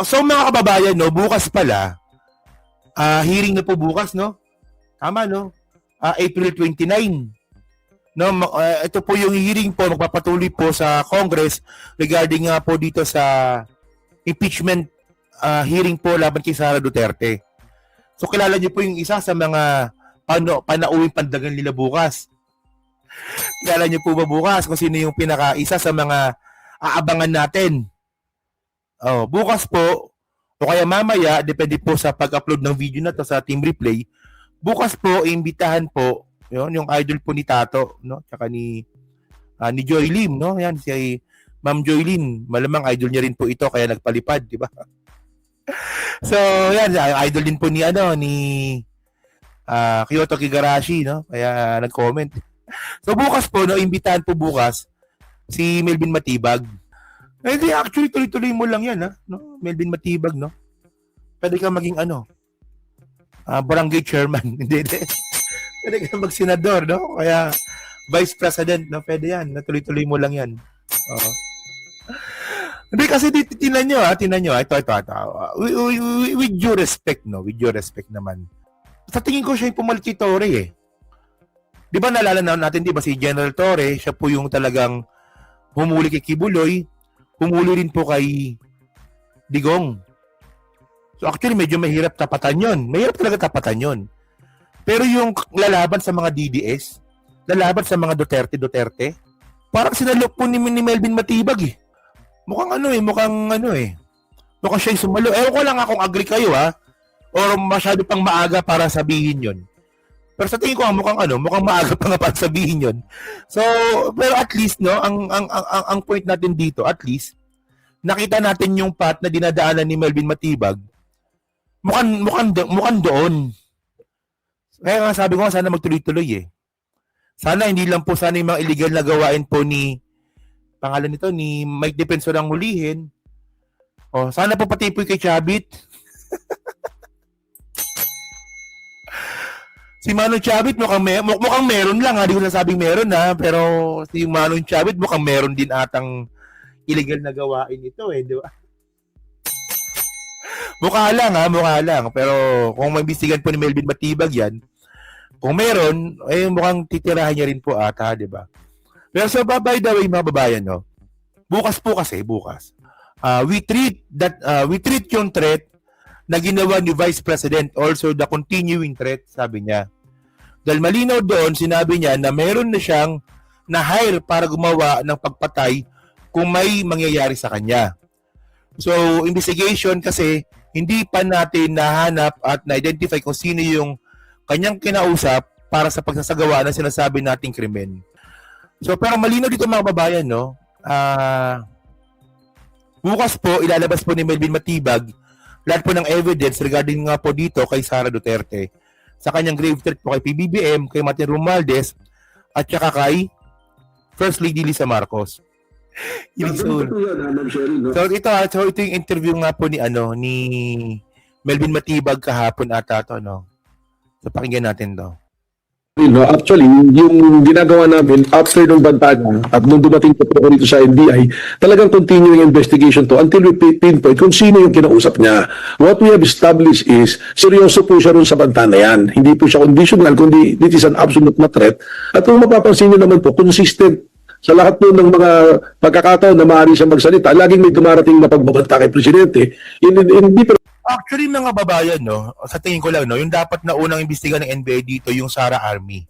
So mga kababayan, no, bukas pala, hearing na po bukas, no? Tama, no? April 29. No, ito po yung hearing po, magpapatuloy po sa Congress regarding nga po dito sa impeachment hearing po laban kay Sara Duterte. So kilala niyo po yung isa sa mga panauwing pandagan nila bukas. Kilala niyo po ba bukas kung sino yung isa sa mga aabangan natin? Oh, bukas po o kaya mamaya, depende po sa pag-upload ng video na to sa Team Replay. Bukas po, imbitahan po yung idol po ni Tato, no? Tsaka ni Joy Lim, no? Yan si Ma'am Joy Lim. Malamang idol niya rin po ito kaya nagpalipad, di ba? So, yan, idol din po ni Kyoto Kigarashi, no? Kaya nag-comment. So bukas po, no, imbitahan po bukas si Melvin Matibag. Hindi, actually tuloy-tuloy mo lang yan, ha? No? Melvin Matibag, no? Pwede ka maging barangay chairman. Hindi. Pwede ka mag-senador, no? Kaya vice president, no? Pwede yan. Tuloy-tuloy mo lang yan. Oo. Hindi kasi tinan nyo. Ito. With due respect, no? With due respect naman. Sa tingin ko siya yung pumalit kay Torre, eh. Di ba naalala natin, di ba si General Torre, siya po yung talagang humuli kay Kibuloy, humuli rin po kay Digong. So actually, medyo mahirap tapatan yon. Mahirap talaga tapatan yon. Pero yung lalaban sa mga DDS, lalaban sa mga Duterte, parang sinalok po ni Melvin Matibag, eh. Mukhang siya yung sumalo. Ewan ko lang kung agree kayo, ha? Or masyado pang maaga para sabihin yon. Pero sa tingin ko mukhang maaga pa nga para sabihin yon. So, pero at least, no, ang point natin dito, at least nakita natin yung path na dinadaanan ni Melvin Matibag. Mukhang doon. Kaya nga sabi ko, sana magtuloy-tuloy, eh. Sana hindi lang po sana yung mga illegal na gawain po ni Mike Defensor ang hulihin. O, sana po pati po kay Chavit. Si Manong Chavit mukhang meron lang, hindi ko nasabing meron, ha, pero si Manong Chavit mukhang meron din atang illegal na gawain ito, eh, di ba? Mukha lang, pero kung maimbestigan po ni Melvin Matibag yan, kung meron, eh mukhang titirahan niya rin po ata, di ba? Pero so, by the way, mga babayan, no, bukas, we treat yung threat na ginawa ni Vice President, also the continuing threat, sabi niya. Dahil malinaw doon, sinabi niya na meron na siyang na-hire para gumawa ng pagpatay kung may mangyayari sa kanya. So, investigation kasi hindi pa natin nahanap at na-identify kung sino yung kanyang kinausap para sa pagsasagawa ng sinasabi nating krimen. So, pero malinaw dito mga babayan, no? Bukas po, ilalabas po ni Melvin Matibag lahat po ng evidence regarding nga po dito kay Sara Duterte. Sa kanyang grave threat po kay PBBM, kay Martin Romualdez, at saka kay First Lady Lisa Marcos. So ito yung interview nga po ni Melvin Matibag kahapon ata to, no. So pakinggan natin to. No, actually, yung ginagawa namin after nung bantagan at nung dumating po rito sa NBI, talagang continuing investigation to until we pinpoint kung sino yung kinausap niya. What we have established is, seryoso po siya rin sa banta na yan. Hindi po siya conditional, kundi it is an absolute na threat. At kung mapapansin niyo naman po, consistent sa lahat po ng mga pagkakataon na maaari siya magsalita, laging may dumarating na pagbabanta kay Presidente. Actually, mga babayan, no, sa tingin ko lang, no, yung dapat na unang imbestiga ng NBI dito, yung Sara Army.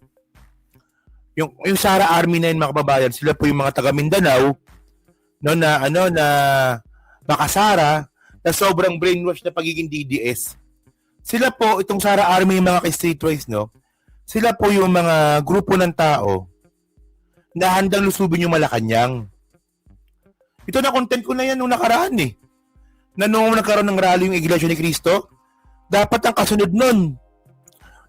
Yung Sara Army na yun, mga babayan, sila po yung mga taga Mindanao, no, na makasara, na sobrang brainwash na pagiging DDS. Sila po, itong Sara Army, yung mga kay-streetwise, no, sila po yung mga grupo ng tao na handang lusubin yung Malacanang. Ito na content ko na yan nung nakaraan, eh. Na nung nagkaroon ng rally yung Iglesia ni Cristo, dapat ang kasunod nun,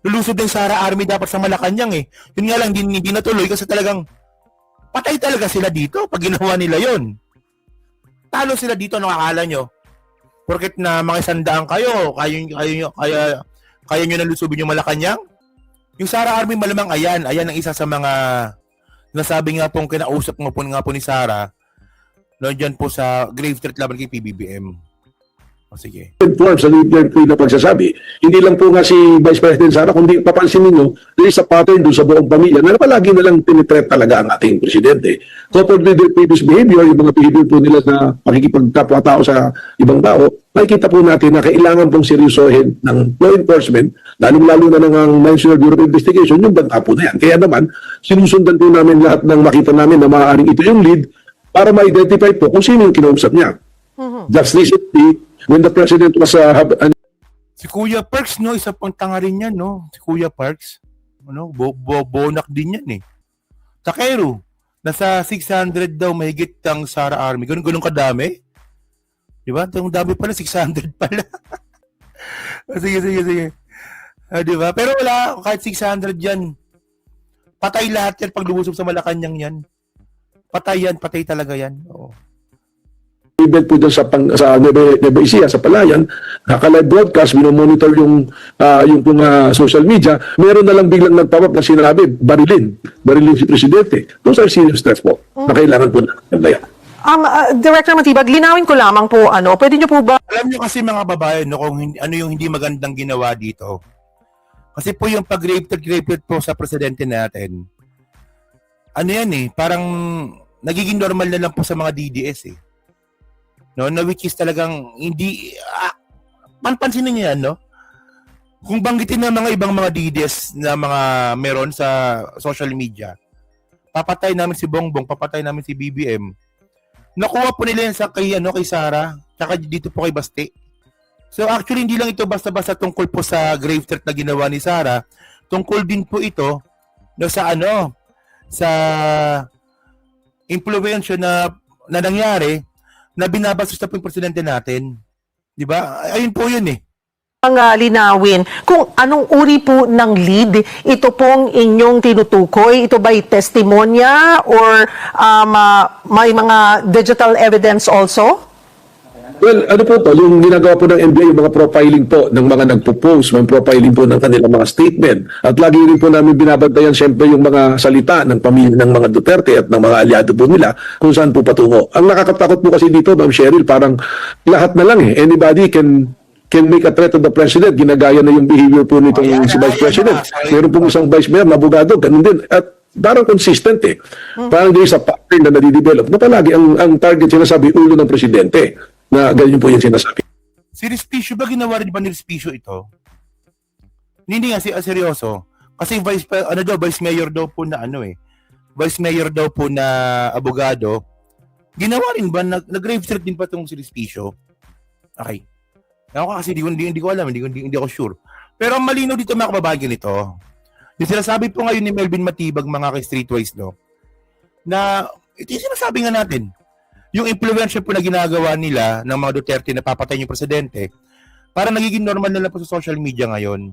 lulusod ng Sara Army dapat sa Malacanang, eh. Yun nga lang, hindi natuloy kasi talagang patay talaga sila dito pag ginawa nila yon. Talo sila dito, nakakala nyo. Porket na mga isandaan kayo, kaya nyo na lusubin yung Malacanang. Yung Sara Army malamang ayan ang isa sa mga nasabi nga pong kinausap nga po ni Sara, no, dyan po sa grave threat laban kay PBBM. O sige. Forms sa leader ko na pagsasabi. Hindi lang po nga si Vice President Sara, kundi papansin ninyo, there is a pattern doon sa buong pamilya na palagi na lang tinitreat talaga ang ating presidente. Coupled with their previous behavior, yung mga behavior po nila na pakikipagkapwa-tao sa ibang tao, makikita po natin na kailangan pong seryosohin ng law enforcement, lalong-lalo na ng National Bureau of Investigation, yung banta po na yan. Kaya naman, sinusundan po namin lahat ng makita namin na maaaring ito yung lead para ma-identify po kung sino yung kinausap niya. Just recently, when the President was Si Kuya Perks, no, isa pang tanga rin yan, no? Si Kuya Perks, ano, bonak din yan, eh. Takero, nasa 600 daw mahigit ang Sara Army. Ganun kadami. Di ba? Ang dami pala, 600 pala. Sige. Di ba? Pero wala, kahit 600 yan. Patay lahat yan pag lumusob sa Malacanang yan. Patay yan, patay talaga yan. Oo. event po dyan sa Nueva Ecija, sa Palayan, naka-live broadcast, minomonitor yung social media, meron na lang biglang nagpapap na sinabi, barilin si Presidente. Those are serious threats po, na kailangan po na yan. Director Matibag, linawin ko lamang po, pwede niyo po ba? Alam niyo kasi mga babae, no, kung ano yung hindi magandang ginawa dito. Kasi po yung pag-rape po sa presidente natin, ano yan eh, parang nagiging normal na lang po sa mga DDS eh. No, na which is talagang hindi panpansinin niyo yan, no? Kung banggitin ng mga ibang mga DDS na mga meron sa social media, papatay namin si Bongbong, papatay namin si BBM. Nakuha po nila yan sa kay Sara, tsaka dito po kay Baste. So actually hindi lang ito basta-basta tungkol po sa grave threat na ginawa ni Sara, tungkol din po ito no sa sa impluwensya na nangyari na binabastos na po yung presidente natin. Di ba? Ayun po yun eh. Ang linawin kung anong uri po ng lead ito pong inyong tinutukoy. Ito ba'y testimonya or may mga digital evidence also? Well, ano po to, yung ginagawa po ng NBI, yung mga profiling po ng mga nagpo-post, mga profiling po ng kanilang mga statement. At lagi rin po namin binabantayan siyempre yung mga salita ng pamilya ng mga Duterte at ng mga aliado po nila kung saan po patungo. Ang nakakatakot po kasi dito, Ma'am Cheryl, parang lahat na lang eh. Anybody can make a threat to the President. Ginagaya na yung behavior po nitong si Vice President. Meron pong isang Vice Mayor na abogado, ganun din. At parang consistent eh. Parang din sa pattern na nadidevelop na palagi ang target sinasabi, ulo ng Presidente. Na ganyan po yung sinasabi. Si Respicio ba ginawa rin ba ni Respicio ito? Hindi nga seryoso. Kasi vice mayor daw po na Vice mayor daw po na abogado. Ginawa rin ba nag-grave threat din pa tong si Respicio? Okay. Ako kasi hindi ko alam, hindi ako sure. Pero ang malinaw dito mga kababayan nito. Yung sinasabi po ngayon ni Melvin Matibag mga ka-streetwise na ito yung sinasabi nga natin. Yung influensya po na ginagawa nila ng mga Duterte na papatay yung presidente, parang nagiging normal na lang po sa social media ngayon.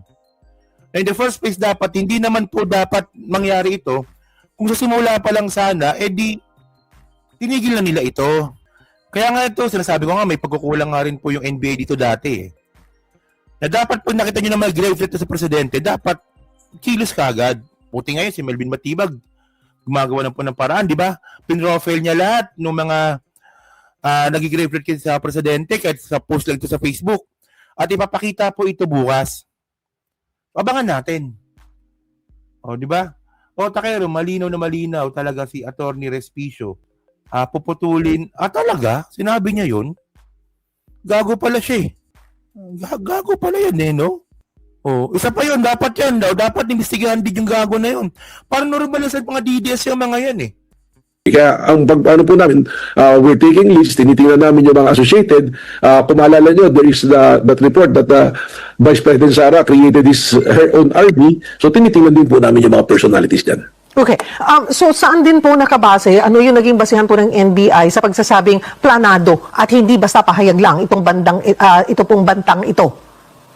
Na in the first place dapat, hindi naman po dapat mangyari ito. Kung sa simula pa lang sana, di tinigil na nila ito. Kaya nga ito, sinasabi ko nga, may pagkukulang nga rin po yung NBA dito dati. Na dapat po nakita nyo na mga grave threat sa presidente, dapat kilos kagad. Puti ngayon si Melvin Matibag, gumagawa na po ng paraan, di ba? Pinrofile niya lahat ng mga nag-grave threat sa presidente kahit sa post lang ito sa Facebook. At ipapakita po ito bukas. Abangan natin. O, di ba? O, takero, malinaw na malinaw talaga si Attorney Respicio. Puputulin. Talaga? Sinabi niya yun? Gago pala siya eh. Gago pala yan eh, no? Oh, isa pa yun, dapat yan daw. Dapat investigahan din yung gago na yun. Parang normal na sa mga DDS yung mga yan eh. Kaya ang ano po namin, we're taking leads, tinitingnan namin yung mga associated. Kung maalala nyo, there is that report that Vice President Sara created her own RD. So tinitingnan din po namin yung mga personalities dyan. Okay. So saan din po nakabase, ano yung naging basihan po ng NBI sa pagsasabing planado at hindi basta pahayag lang ito pong bantang ito?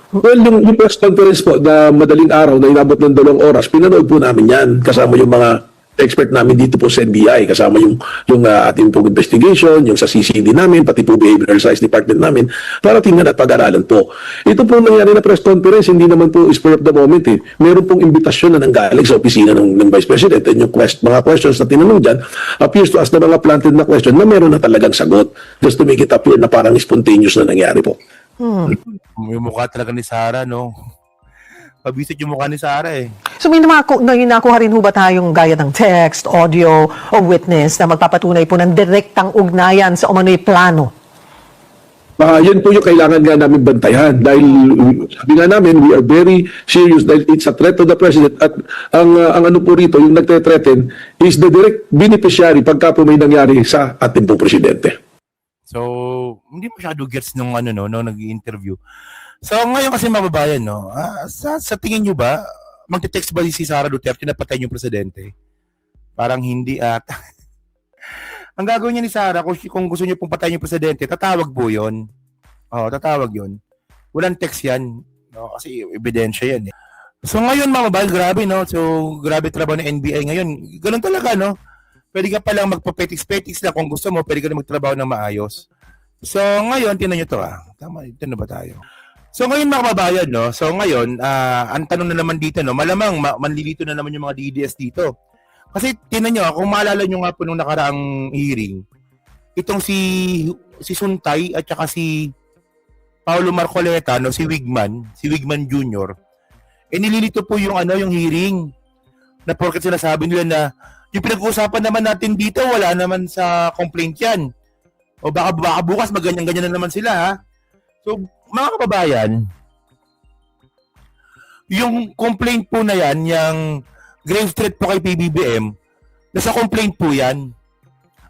Well, yung press conference po na madaling araw na inabot ng 2 oras, pinanood po namin yan kasama yung mga expert namin dito po sa NBI, kasama yung ating pong investigation, yung sa CCD namin, pati po behavioral science department namin, para tingnan at pag-aralan po. Ito po nangyari na press conference, hindi naman po spur of the moment eh. Meron pong imbitasyon na nanggaling sa opisina ng Vice President, and yung mga questions na tinanong dyan, appears to us na mga planted na question na meron na talagang sagot, just to make it appear na parang spontaneous na nangyari po. Yung mukha talaga ni Sara, no? Pabisit yung mukha ni Sara eh. So may nakuha rin ho ba tayong gaya ng text, audio, o witness na magpapatunay po ng direktang ugnayan sa umano'y plano? Yan po yung kailangan nga namin bantayan dahil sabi nga namin, we are very serious dahil it's a threat to the president at ang ano po rito, yung nagte-threaten is the direct beneficiary pagka po may nangyari sa ating pong presidente. So, hindi masyado gets nung ano, no, nag-i-interview. So, ngayon kasi mababayan, no, sa tingin nyo ba, magte-text ba si Sara Duterte na patayin yung presidente? Parang hindi at... Ang gagawin niya ni Sara, kung gusto niya pong patayin yung presidente, tatawag po yun. Oo, tatawag yun. Walang text yan. No, kasi ebidensya yan. Eh. So ngayon mga babae, grabe no. So grabe trabaho ng NBI ngayon. Ganun talaga no. Pwede ka palang magpa-petiks-petiks na kung gusto mo, pwede ka na magtrabaho ng maayos. So ngayon, tinan nyo to Tama, ito na ba tayo? So ngayon mga kababayan, no. So ngayon, ang tanong na naman dito no, malamang manlilito na naman yung mga DDS dito. Kasi tinan nyo, kung maalala nyo nga po nung nakaraang hearing, itong si Suntay at saka si Paulo Marcoleta, no, si Wigman Jr., nililito po yung yung hearing na porket sinasabi nila na yung pinag-uusapan naman natin dito, wala naman sa complaint yan. O baka bukas maganyan-ganyan na naman sila, ha? So, mga kababayan, yung complaint po na yan, yung grave threat po kay PBBM, nasa complaint po yan.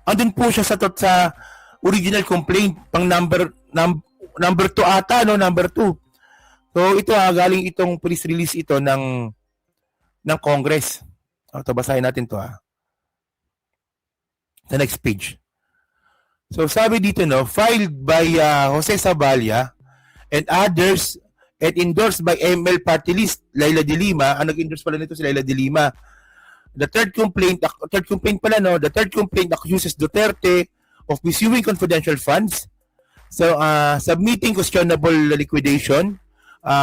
Andun po siya sa original complaint, pang number 2 ata, no? Number 2. So, ito galing itong police release ito ng Congress. Ito, basahin natin to The next page. So, sabi dito, no, filed by Jose Saballa and others and endorsed by ML Party List, Laila de Lima. Ang nag-endorse pala nito si Laila de Lima. The third complaint accuses Duterte of misusing confidential funds, so submitting questionable liquidation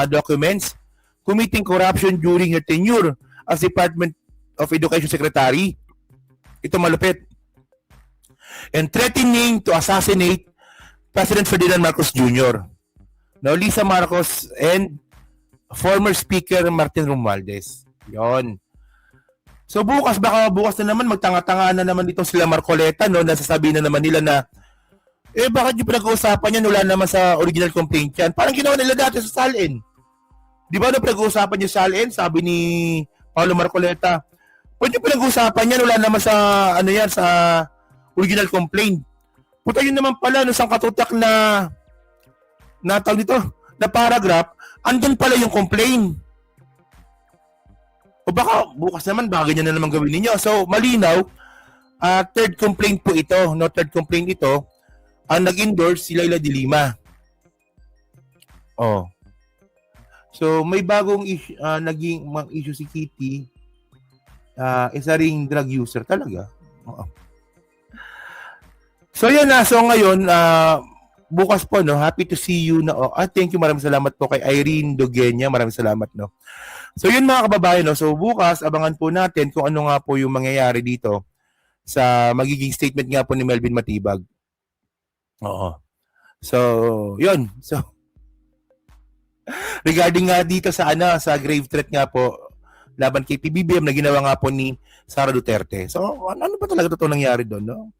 documents, committing corruption during her tenure as Department of Education Secretary. Ito malupit. And threatening to assassinate President Ferdinand Marcos Jr. Now, Lisa Marcos and former Speaker Martin Romualdez. Yon. So bukas na naman magtanga-tanga na naman dito sila Marcoleta, no, nasasabihin na naman nila na bakit yung pinag-uusapan yan, wala naman sa original complaint yan. Parang ginawa nila dati sa Salin. Di ba na pinag-uusapan yung Salin, sabi ni Paulo Marcoleta, pwede yung pinag-uusapan yan, wala naman sa sa original complaint. Puta yun naman pala, no, sang katutak na tawag dito, na paragraph, andun pala yung complaint. O baka bukas naman bagay niya na naman gawin ninyo. So malinaw, third complaint po ito, no, third complaint ito, ang nag-endorse si Laila de Lima. Oh. So may bagong naging issue si Kitty, isa ring drug user talaga. Oo. So yan na, so ngayon, bukas po, no, happy to see you na, thank you, maraming salamat po kay Irene Dogenya, maraming salamat, no. So yun mga kababayan, no, so bukas, abangan po natin kung ano nga po yung mangyayari dito sa magiging statement nga po ni Melvin Matibag. Oo. So, yun. So, regarding nga dito sa sa grave threat nga po laban kay PBBM na ginawa nga po ni Sara Duterte. So, ano ba talaga totoo nangyari doon, no?